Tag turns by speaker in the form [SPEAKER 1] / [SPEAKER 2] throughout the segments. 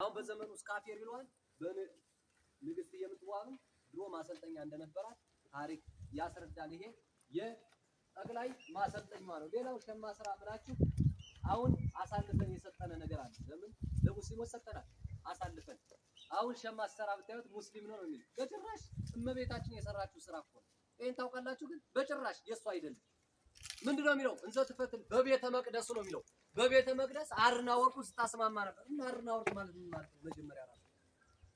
[SPEAKER 1] አሁን በዘመኑ ውስጥ ካፌር ቢሏል በንግስት የምትዋብ ድሮ ማሰልጠኛ እንደነበራት ታሪክ ያስረዳል። ይሄ የጠቅላይ ማሰልጠኛዋ ነው። ሌላው ሸማ ስራ ብላችሁ አሁን አሳልፈን የሰጠነ ነገር አለ። ለምን ለሙስሊሞች ሰጠናል አሳልፈን። አሁን ሸማ ስራ ብታዩት ሙስሊም ነው የሚል በጭራሽ እመቤታችን የሰራችው ስራ እኮ ነው። ይሄን ታውቃላችሁ? ግን በጭራሽ የሱ አይደለም። ምንድነው የሚለው? እንዘ ትፈትል በቤተ መቅደስ ነው የሚለው። በቤተ መቅደስ አርና ወርቁ ስታስማማ ነበር። እና አርና ወርቅ ማለት ምን ማለት ነው? መጀመሪያ ራሱ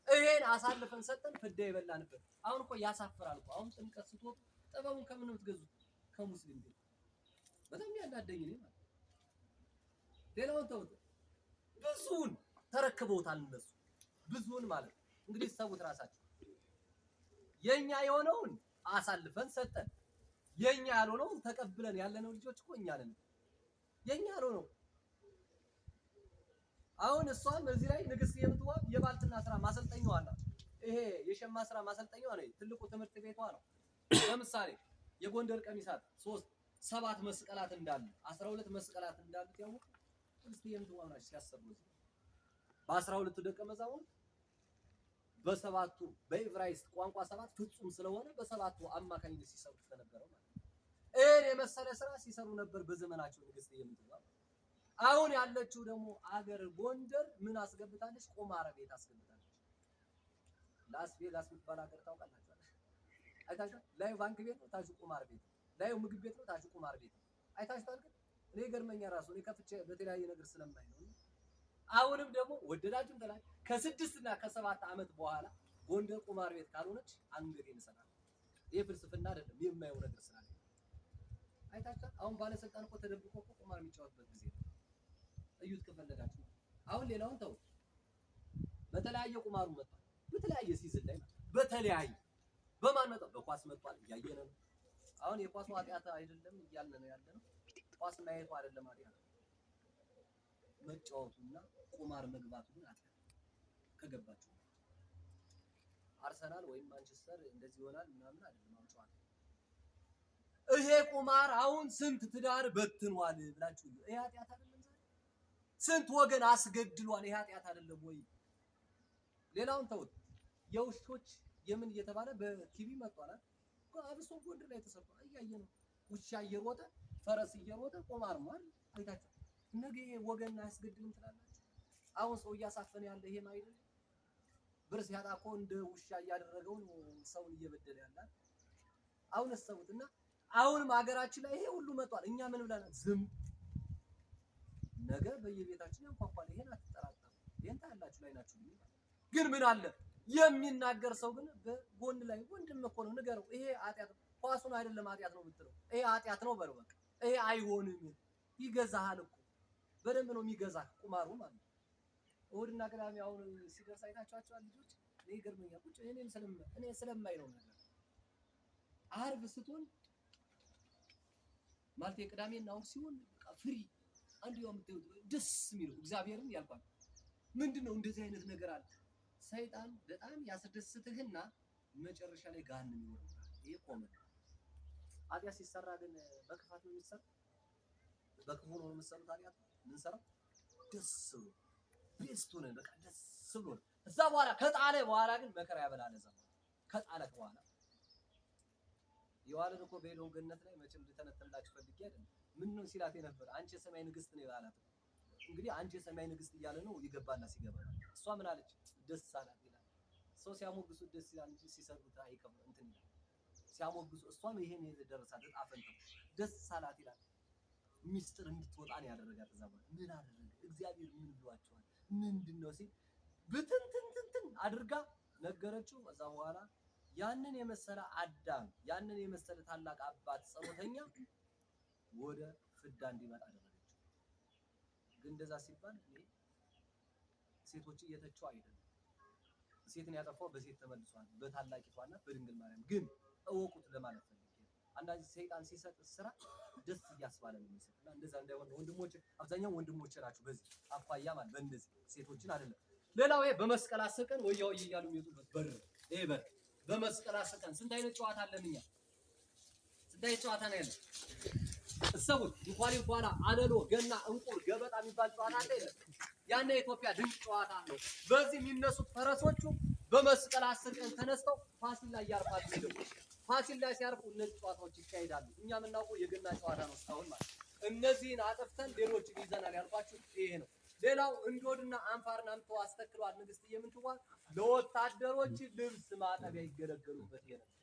[SPEAKER 1] ይሄን አሳልፈን ሰጠን ፍዳ ይበላንበት። አሁን እኮ ያሳፍራል እኮ። አሁን ጥምቀት ስትወጡ ጥበቡን ከምን ነው የምትገዙት? ከሙስሊም ቤት። በጣም ያናደኝ ነው ማለት። ሌላውን ተውት። ብዙውን ተረክበውታል እነሱ ብዙውን ማለት ነው። እንግዲህ ሰውት ራሳቸው የኛ የሆነውን አሳልፈን ሰጠን፣ የኛ ያልሆነውን ተቀብለን ያለነው ልጆች እኮ እኛ ነን። የኛ ያልሆነው አሁን እሷም እዚህ ላይ ንግስት የምትዋብ የባልትና ስራ ማሰልጠኛዋ አላት። ይሄ የሸማ ስራ ማሰልጠኛዋ ነው። ትልቁ ትምህርት ቤቷ ነው። ለምሳሌ የጎንደር ቀሚሳት 7 መስቀላት እንዳሉ 12 መስቀላት እንዳሉት ያውቁ። ንግስት የምትዋብ ናቸው ሲያሰሩ በ12 ደቀ መዛሙርት በሰባቱ በኢብራይስጥ ቋንቋ 7 ፍጹም ስለሆነ በሰባቱ አማካኝነት ሲሰሩ ተነበረው ማለት ነው። እኔ የመሰለ ስራ ሲሰሩ ነበር በዘመናቸው ንግስት የምትዋብ። አሁን ያለችው ደግሞ አገር ጎንደር ምን አስገብታለች? ቁማር ቤት አስገብታለች። ላስ ቬጋስ የምትባል ሀገር ታውቃላችሁ? አይታችኋል? ላይ ባንክ ቤት ነው፣ ታች ቁማር ቤት፣ ላይ ምግብ ቤት ነው፣ ታች ቁማር ቤት ነው። አይታችኋል? ግን እኔ ገርመኛ ራሱ እኔ ከፍቼ በተለያየ ነገር ስለማይ ነው። አሁንም ደግሞ ወደዳችሁም ተላችሁ ከ6 እና ከ7 ዓመት በኋላ ጎንደር ቁማር ቤት ካልሆነች አንገቴን እሰጣለሁ። ይሄ ፍልስፍና አይደለም፣ የማየው ነገር ስላለ አይታችኋል? አሁን ባለስልጣን እኮ ተደብቆ እኮ ቁማር የሚጫወትበት ጊዜ ነው። እዩት ከፈለጋችሁ። አሁን ሌላውን ተው። በተለያየ ቁማሩ መጣ። በተለያየ ሲዝን ላይ በተለያየ በማን መጣ? በኳስ መጣል እያየነ ነው። አሁን የኳስ ኃጢአት አይደለም እያልን ነው ያለነው። ኳስ ማየቱ አይደለም ኃጢአት፣ መጫወቱና ቁማር መግባቱ ግን ኃጢአት። ከገባችሁ አርሰናል ወይም ማንቸስተር እንደዚህ ይሆናል ምናምን አይደለም። አሁን ጨዋታ ይሄ ቁማር አሁን ስንት ትዳር በትኗል ብላችሁ ይሄ ኃጢአት አይደለም? ስንት ወገን አስገድሏል። ይሄ ኃጢአት አይደለም ወይ? ሌላውን ተውት። የውሾች የምን እየተባለ በቲቪ መጥቷል። አብሶ ጎንደር ላይ ተሰርቷል። እያየ ነው። ውሻ እየሮጠ ፈረስ እየሮጠ ቁማር ማለት አይታችሁ። ነገ ወገን አያስገድልም ትላላችሁ? አሁን ሰው እያሳፈነ ያለ ይሄም አይደል? ብር ሲያጣ እኮ እንደ ውሻ እያደረገው ሰውን እየበደለ ያላል። አሁን አሰቡትና አሁንም ሀገራችን ላይ ይሄ ሁሉ መጥቷል። እኛ ምን ብለናል? ዝም። ነገ በየቤታችን ያንኳኳል። ይሄን አትጠራጠሩ። ይሄን ታያላችሁ ላይ ናችሁ። ግን ምን አለ የሚናገር ሰው ግን በጎን ላይ ወንድም እኮ ነው ንገረው። ይሄ ኃጢአት ኳሱን አይደለም ኃጢአት ነው ብትለው ይሄ ኃጢአት ነው በለው። በቃ ይሄ አይሆንም። ይገዛሃል እኮ በደንብ ነው የሚገዛህ ቁማሩ ማለት ነው። እሑድና ቅዳሜ አሁን ሲደርስ አይታችኋቸዋል ልጆች። እኔ ይገርመኛል። ቁጭ እኔ ስለማይ ነው ነገር ዓርብ ስትሆን ማለት የቅዳሜና እሑድ ሲሆን በቃ ፍሪ አንድ ያው የምትሉት ደስ የሚለው እግዚአብሔርን ያልኳል። ምንድነው እንደዚህ አይነት ነገር አለ። ሰይጣን በጣም ያስደስትህና መጨረሻ ላይ ገሃነም ይወርዳል። ይሄ ቆመ። ኃጢአት ሲሰራ ግን በክፋት ነው የሚሰራው። በክፉ ነው የሚሰራው። ኃጢአት ምን ሰራው? ደስ ብሎ ቤስት ሆነ በቃ ደስ ብሎ እዛ በኋላ ከጣለ በኋላ ግን መከራ ያበላል። እዛ ከጣለ በኋላ የዋለን እኮ በሄደው ገነት ላይ መቼም ልተነተላችሁ ፈልጌ አይደለም። ምን ነው ሲላት የነበረ አንቺ የሰማይ ንግስት ነው ያላት። እንግዲህ አንቺ የሰማይ ንግስት እያለ ነው ይገባና ሲገባ እሷ ምን አለች? ደስ አላት ይላል። ሰው ሲያሞግሱት ደስ ይላል እንጂ ሲሰሩት አይከብም እንትን ይላል። ሲያሞግሱ እሷም ይሄን የደረሳት አፈንተው ደስ አላት ይላል። ሚስጥር እንድትወጣ ነው ያደረጋት። እዛ ማለት ምን አደረገ እግዚአብሔር? ምን ብሏቸዋል? ምንድነው ሲል ብትንትንትን አድርጋ ነገረችው። እዛ በኋላ ያንን የመሰለ አዳም ያንን የመሰለ ታላቅ አባት ጸሎተኛ ወደ ፍዳ እንዲመጣ አደረገችው። ግን እንደዛ ሲባል ሴቶች እየተቸው አይደለም። ሴትን ያጠፋው በሴት ተመልሷል፣ በታላቂቷና በድንግል ማርያም። ግን እወቁት ለማለት ፈልጌ አንዳንድ ሰይጣን ሲሰጥ ስራ ደስ እያስባለ ነው የሚሰጥና እንደዛ እንዳይሆን ወንድሞች፣ አብዛኛው ወንድሞች ናቸው በዚህ አኳያ ማለት በእንደዚህ ሴቶችን አይደለም። ሌላው ይሄ በመስቀል አስቀን ወያው እያሉ የሚወጡበት በር ይሄ በር በመስቀል አስቀን ስንት አይነት ጨዋታ አለን እኛ? ስንት አይነት ጨዋታ ነው ያለው? እሰቡት። እንኳን አለሎ ገና እንቁር ገበጣ የሚባል ጨዋታ አለ። ያና የኢትዮጵያ ድንቅ ጨዋታ ነው። በዚህ የሚነሱት ፈረሶቹ በመስቀል 10 ቀን ተነስተው ፋሲል ላይ ያርፋሉ። ፋሲል ላይ ሲያርፉ እነዚህ ጨዋታዎች ይካሄዳሉ። እኛ የምናውቀው የገና ጨዋታ ነው እስካሁን ማለት። እነዚህን አጥፍተን ሌሎችን ይዘናል ያልኳችሁ ይሄ ነው። ሌላው እንዶድና አንፋርን አምጥተው አስተክለዋል። ንግስትዬ ምንትዋብ ለወታደሮች ልብስ ማጠቢያ ይገለገሉበት የነበረ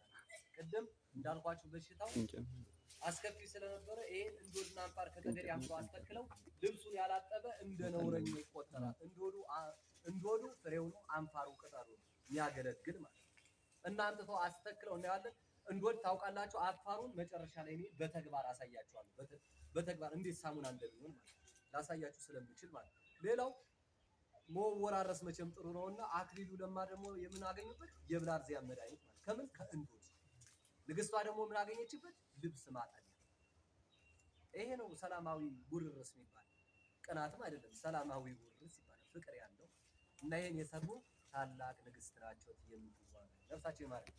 [SPEAKER 1] ቅድም እንዳልኳችሁ በሽታው አስከፊ ስለነበረ ይሄን እንዶድና አንፋር ከገደሪ አምጥተው አስተክለው ልብሱን ያላጠበ እንደ ነውረኛ ይቆጠራል። እንዶዱ ፍሬው ነው፣ አንፋሩ ቅጠሉ ነው የሚያገለግል ማለት ነው። እናንተ ተው አስተክለው እናያለን። እንዶድ ታውቃላችሁ። አፋሩን መጨረሻ ላይ እኔ በተግባር አሳያችኋለሁ። በተግባር እንዴት ሳሙና እንደሚሆን ማለት ላሳያችሁ ስለምችል ማለት ነው። ሌላው መወራረስ መቼም ጥሩ ነውና አክሊሉ ለማ ደግሞ የምን አገኘበት የብላር ዚያ መድኃኒት ማለት ከምን ከእንዶድ። ንግስቷ ደግሞ ምን አገኘችበት ልብስ ማጠቢያ። ይሄ ነው ሰላማዊ ውርርስ የሚባል ቅናትም አይደለም፣ ሰላማዊ ውርርስ ይባላል። ፍቅር ያለው እና ይሄን የሰሩ ታላቅ ንግስት ናቸው። የምትዋጋ ነፍሳቸው ይማረክ።